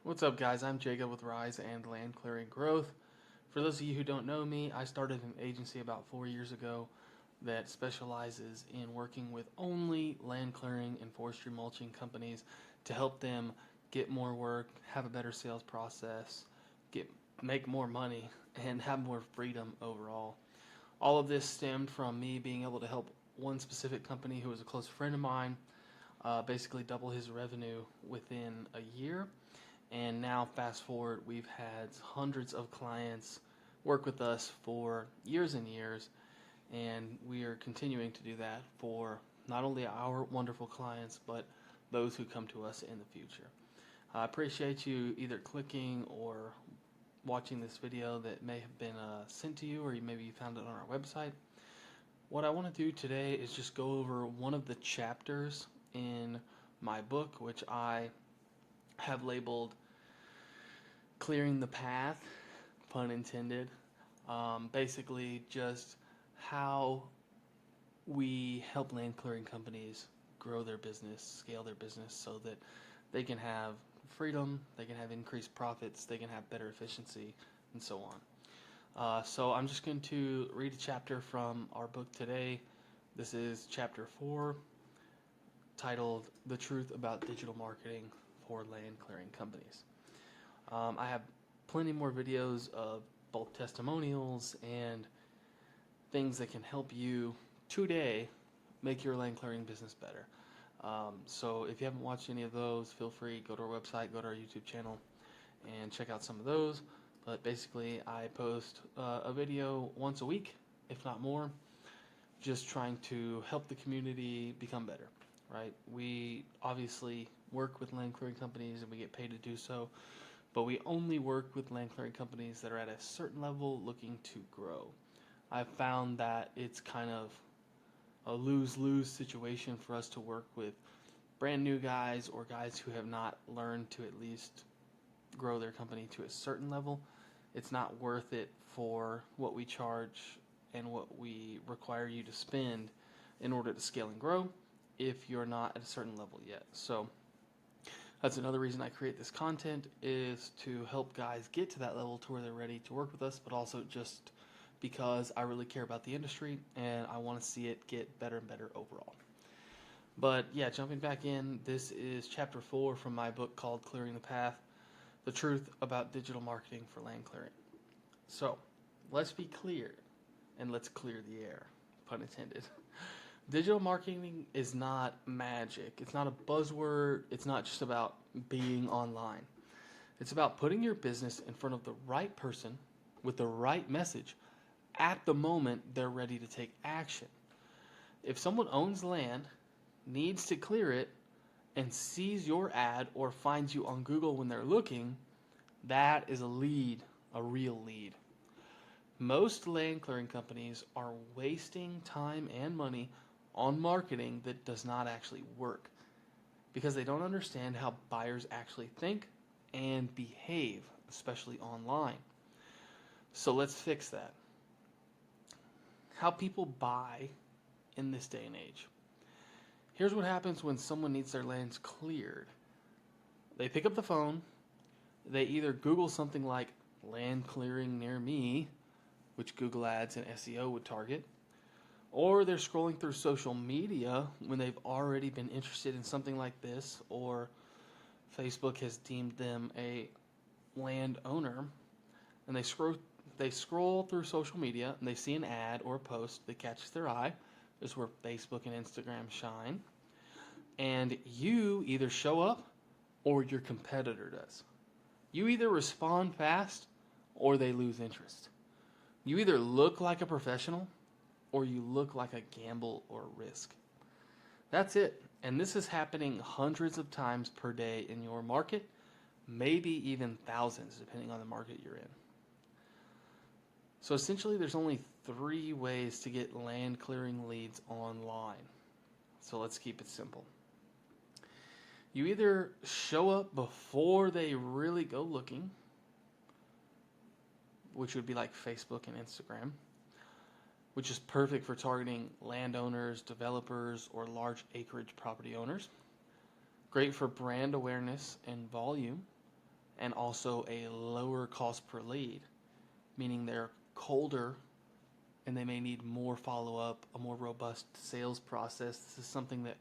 What's up, guys? I'm Jacob with Rise and Land Clearing Growth. For those of you who don't know me, I started an agency about 4 years ago that specializes in working with only land clearing and forestry mulching companies to help them get more work, have a better sales process, make more money, and have more freedom overall. All of this stemmed from me being able to help one specific company who was a close friend of mine basically double his revenue within a year. And now, fast forward, we've had hundreds of clients work with us for years and years, and we are continuing to do that for not only our wonderful clients, but those who come to us in the future. I appreciate you either clicking or watching this video that may have been sent to you, or maybe you found it on our website. What I want to do today is just go over one of the chapters in my book, which I have labeled Clearing the Path, pun intended. Basically, just how we help land clearing companies grow their business, scale their business so that they can have freedom, they can have increased profits, they can have better efficiency, and so on. So I'm just going to read a chapter from our book today. This is chapter 4, titled The Truth About Digital Marketing for Land Clearing Companies. I have plenty more videos of both testimonials and things that can help you today make your land clearing business better. So if you haven't watched any of those, feel free, go to our website, go to our YouTube channel, and check out some of those. But basically, I post a video once a week, if not more, just trying to help the community become better, right? We obviously work with land clearing companies and we get paid to do so, but we only work with land clearing companies that are at a certain level looking to grow. I've found that it's kind of a lose-lose situation for us to work with brand new guys or guys who have not learned to at least grow their company to a certain level. It's not worth it for what we charge and what we require you to spend in order to scale and grow if you're not at a certain level yet. So that's another reason I create this content, is to help guys get to that level to where they're ready to work with us, but also just because I really care about the industry and I want to see it get better and better overall. But yeah, jumping back in, this is chapter 4 from my book called Clearing the Path, The Truth About Digital Marketing for Land Clearing. So let's be clear and let's clear the air, pun intended. Digital marketing is not magic. It's not a buzzword. It's not just about being online. It's about putting your business in front of the right person with the right message at the moment they're ready to take action. If someone owns land, needs to clear it, and sees your ad or finds you on Google when they're looking, that is a lead, a real lead. Most land clearing companies are wasting time and money on marketing that does not actually work because they don't understand how buyers actually think and behave, especially online. So let's fix that. How people buy in this day and age. Here's what happens when someone needs their lands cleared. They pick up the phone, they either Google something like land clearing near me, which Google Ads and SEO would target, or they're scrolling through social media when they've already been interested in something like this, or Facebook has deemed them a landowner, and they scroll through social media and they see an ad or a post that catches their eye. This is where Facebook and Instagram shine. And you either show up or your competitor does. You either respond fast or they lose interest. You either look like a professional or you look like a gamble or risk. That's it. And this is happening hundreds of times per day in your market, maybe even thousands depending on the market you're in. So essentially there's only 3 ways to get land clearing leads online. So let's keep it simple. You either show up before they really go looking, which would be like Facebook and Instagram, which is perfect for targeting landowners, developers, or large acreage property owners. Great for brand awareness and volume. and also a lower cost per lead, meaning they're colder and they may need more follow-up, a more robust sales process. This is something that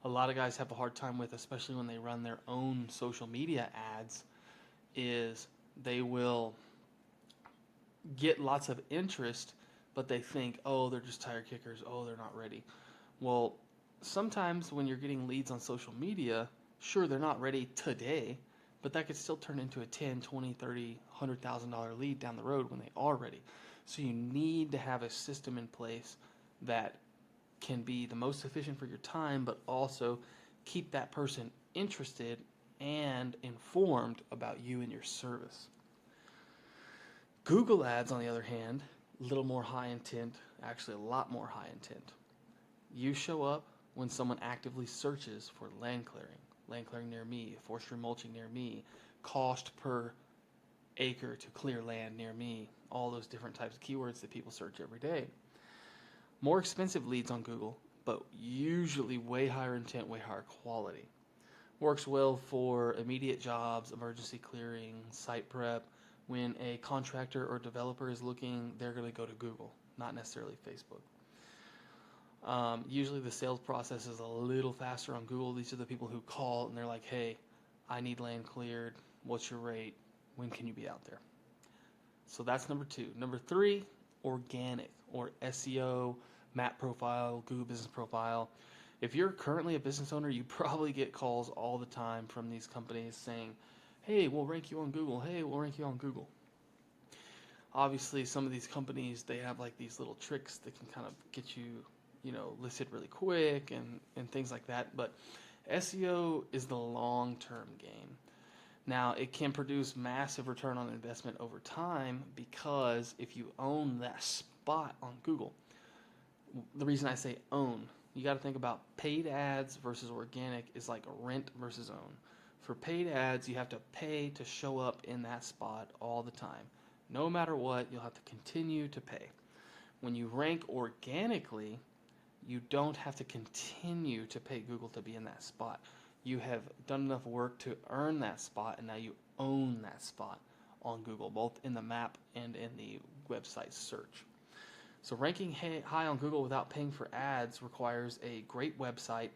a lot of guys have a hard time with, especially when they run their own social media ads, is they will get lots of interest, but they think, oh, they're just tire kickers, oh, they're not ready. Well, sometimes when you're getting leads on social media, sure, they're not ready today, but that could still turn into a $10, $20, $30, $100,000 lead down the road when they are ready. So you need to have a system in place that can be the most efficient for your time, but also keep that person interested and informed about you and your service. Google ads, on the other hand, a little more high intent, actually a lot more high intent. You show up when someone actively searches for land clearing near me, forestry mulching near me, cost per acre to clear land near me, all those different types of keywords that people search every day. More expensive leads on Google, but usually way higher intent, way higher quality. Works well for immediate jobs, emergency clearing, site prep. When a contractor or developer is looking, they're going to go to Google, not necessarily Facebook. Usually the sales process is a little faster on Google. These are the people who call and they're like, hey, I need land cleared. What's your rate? When can you be out there? So that's number 2. Number 3, organic or SEO, map profile, Google business profile. If you're currently a business owner, you probably get calls all the time from these companies saying, hey, we'll rank you on Google. Hey, we'll rank you on Google. Obviously, some of these companies, they have like these little tricks that can kind of get you, listed really quick and things like that. But SEO is the long-term game. Now, it can produce massive return on investment over time because if you own that spot on Google, the reason I say own, you got to think about paid ads versus organic is like rent versus own. For paid ads, you have to pay to show up in that spot all the time. No matter what, you'll have to continue to pay. When you rank organically, you don't have to continue to pay Google to be in that spot. You have done enough work to earn that spot, and now you own that spot on Google, both in the map and in the website search. So ranking high on Google without paying for ads requires a great website,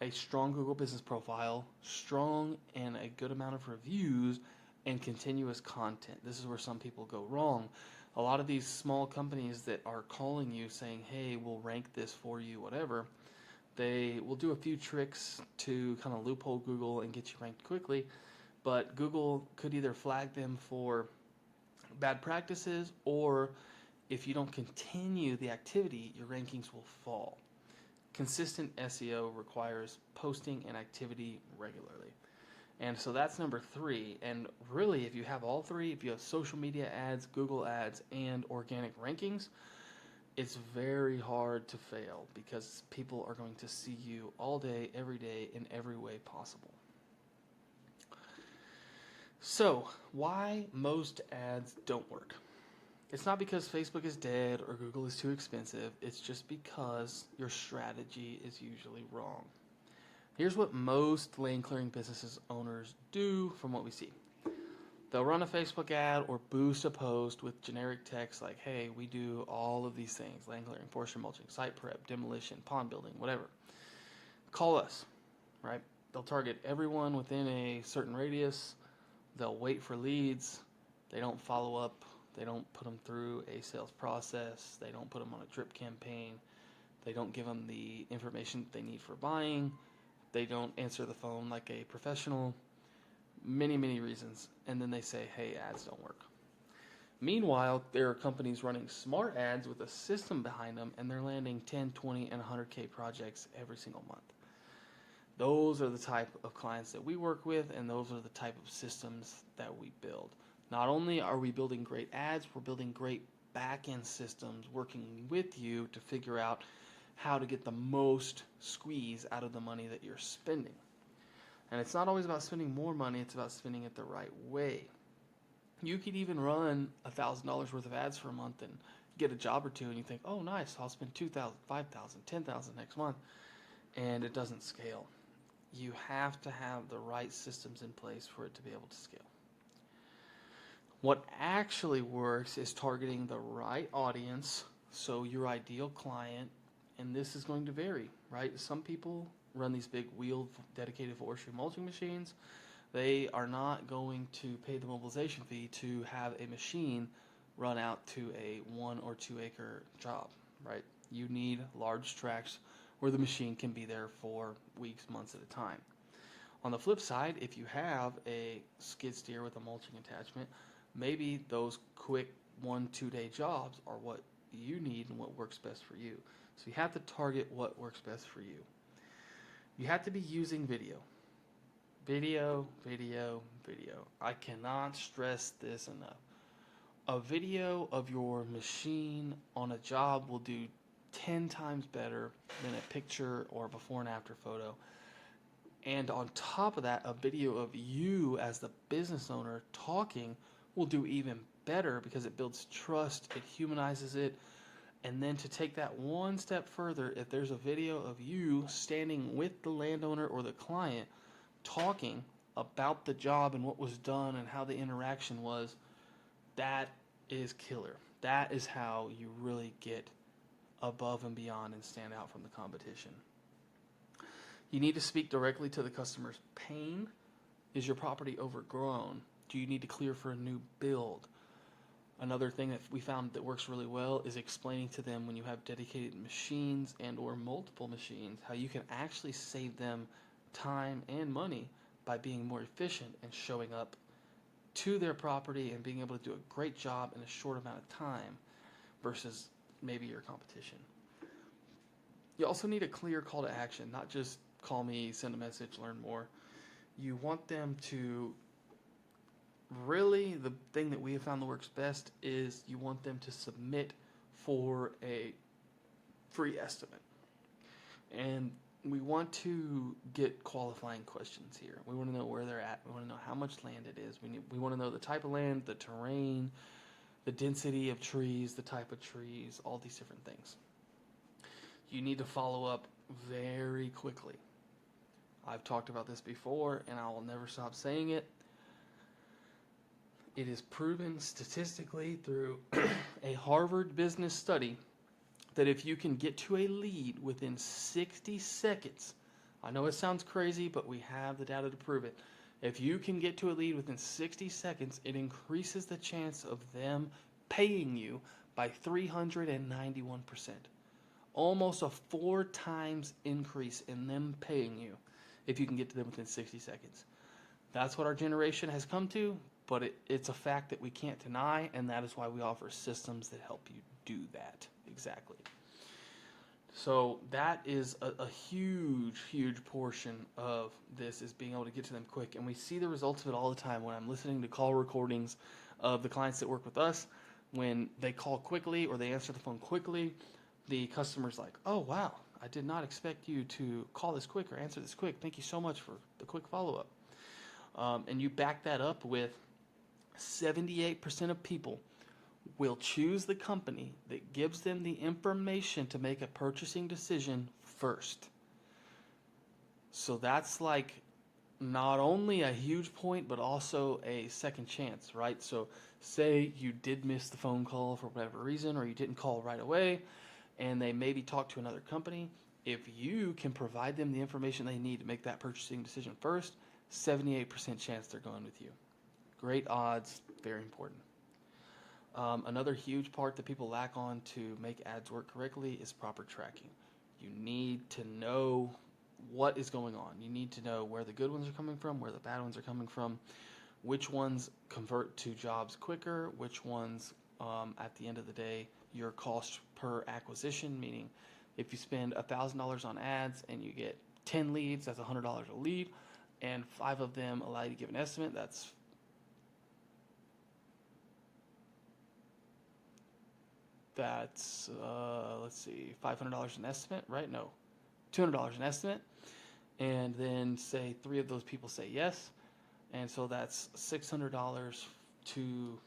a strong Google business profile, strong and a good amount of reviews, and continuous content. This is where some people go wrong. A lot of these small companies that are calling you saying, hey, we'll rank this for you, whatever, they will do a few tricks to kind of loophole Google and get you ranked quickly, but Google could either flag them for bad practices, or if you don't continue the activity, your rankings will fall. Consistent SEO requires posting and activity regularly. And so that's number 3. And really, if you have all 3, if you have social media ads, Google ads, and organic rankings, it's very hard to fail because people are going to see you all day, every day, in every way possible. So, why most ads don't work? It's not because Facebook is dead or Google is too expensive. It's just because your strategy is usually wrong. Here's what most land clearing businesses owners do from what we see. They'll run a Facebook ad or boost a post with generic text like, hey, we do all of these things: land clearing, forestry mulching, site prep, demolition, pond building, whatever. Call us, right? They'll target everyone within a certain radius. They'll wait for leads. They don't follow up. They don't put them through a sales process. They don't put them on a drip campaign. They don't give them the information they need for buying. They don't answer the phone like a professional. Many, many reasons. And then they say, hey, ads don't work. Meanwhile, there are companies running smart ads with a system behind them, and they're landing 10, 20, and 100K projects every single month. Those are the type of clients that we work with, and those are the type of systems that we build. Not only are we building great ads, we're building great back-end systems working with you to figure out how to get the most squeeze out of the money that you're spending. And it's not always about spending more money, it's about spending it the right way. You could even run $1,000 worth of ads for a month and get a job or two, and you think, oh, nice, I'll spend $2,000, $5,000, $10,000 next month, and it doesn't scale. you have to have the right systems in place for it to be able to scale. What actually works is targeting the right audience, so your ideal client, and this is going to vary, right? Some people run these big wheeled dedicated forestry mulching machines. They are not going to pay the mobilization fee to have a machine run out to a 1 or 2 acre job, right? You need large tracts where the machine can be there for weeks, months at a time. On the flip side, if you have a skid steer with a mulching attachment, maybe those quick 1-2 day jobs are what you need and what works best for you. So you have to target what works best for you. You have to be using video. Video, video, video. I cannot stress this enough. A video of your machine on a job will do 10 times better than a picture or before and after photo. And on top of that, a video of you as the business owner talking will do even better because it builds trust, it humanizes it. And then to take that one step further, if there's a video of you standing with the landowner or the client talking about the job and what was done and how the interaction was, that is killer. That is how you really get above and beyond and stand out from the competition. You need to speak directly to the customer's pain. Is your property overgrown? Do you need to clear for a new build? Another thing that we found that works really well is explaining to them when you have dedicated machines and or multiple machines, how you can actually save them time and money by being more efficient and showing up to their property and being able to do a great job in a short amount of time versus maybe your competition. You also need a clear call to action, not just call me, send a message, learn more. You want them to really, the thing that we have found that works best is you want them to submit for a free estimate. And we want to get qualifying questions here. We want to know where they're at. We want to know how much land it is. We want to know the type of land, the terrain, the density of trees, the type of trees, all these different things. You need to follow up very quickly. I've talked about this before, and I will never stop saying it. It is proven statistically through a Harvard business study that if you can get to a lead within 60 seconds, I know it sounds crazy, but we have the data to prove it. If you can get to a lead within 60 seconds, it increases the chance of them paying you by 391%. Almost a 4 times increase in them paying you if you can get to them within 60 seconds. That's what our generation has come to, but it's a fact that we can't deny, and that is why we offer systems that help you do that exactly. So that is a huge, huge portion of this, is being able to get to them quick. And we see the results of it all the time when I'm listening to call recordings of the clients that work with us. When they call quickly or they answer the phone quickly, the customer's like, oh, wow, I did not expect you to call this quick or answer this quick. Thank you so much for the quick follow-up. And you back that up with 78% of people will choose the company that gives them the information to make a purchasing decision first. So that's like not only a huge point, but also a second chance, right? So say you did miss the phone call for whatever reason, or you didn't call right away, and they maybe talked to another company. If you can provide them the information they need to make that purchasing decision first, 78% chance they're going with you. Great odds, very important. Another huge part that people lack on to make ads work correctly is proper tracking. You need to know what is going on. You need to know where the good ones are coming from, where the bad ones are coming from, which ones convert to jobs quicker, which ones, at the end of the day, your cost per acquisition, meaning if you spend $1,000 on ads and you get 10 leads, that's $100 a lead, and 5 of them allow you to give an estimate, that's let's see, $500 an estimate, right? No, $200 an estimate. And then say 3 of those people say yes. And so that's $600 to,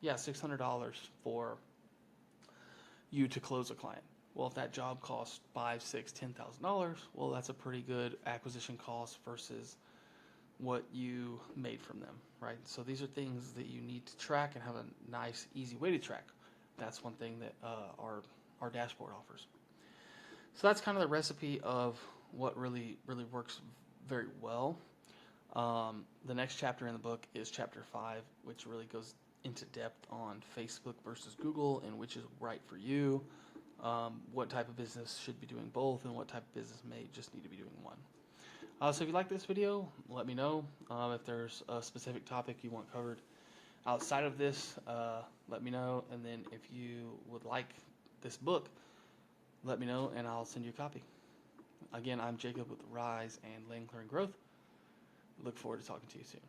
$600 for you to close a client. Well, if that job costs $5, $6, $10,000, well, that's a pretty good acquisition cost versus what you made from them, right? So these are things that you need to track and have a nice, easy way to track. That's one thing that our dashboard offers. So that's kind of the recipe of what really works very well. The next chapter in the book is chapter 5, which really goes into depth on Facebook versus Google and which is right for you. What type of business should be doing both, and what type of business may just need to be doing one. So if you like this video, let me know. If there's a specific topic you want covered outside of this, let me know. And then if you would like this book, let me know and I'll send you a copy. Again, I'm Jacob with Rise and Land Clearing Growth. Look forward to talking to you soon.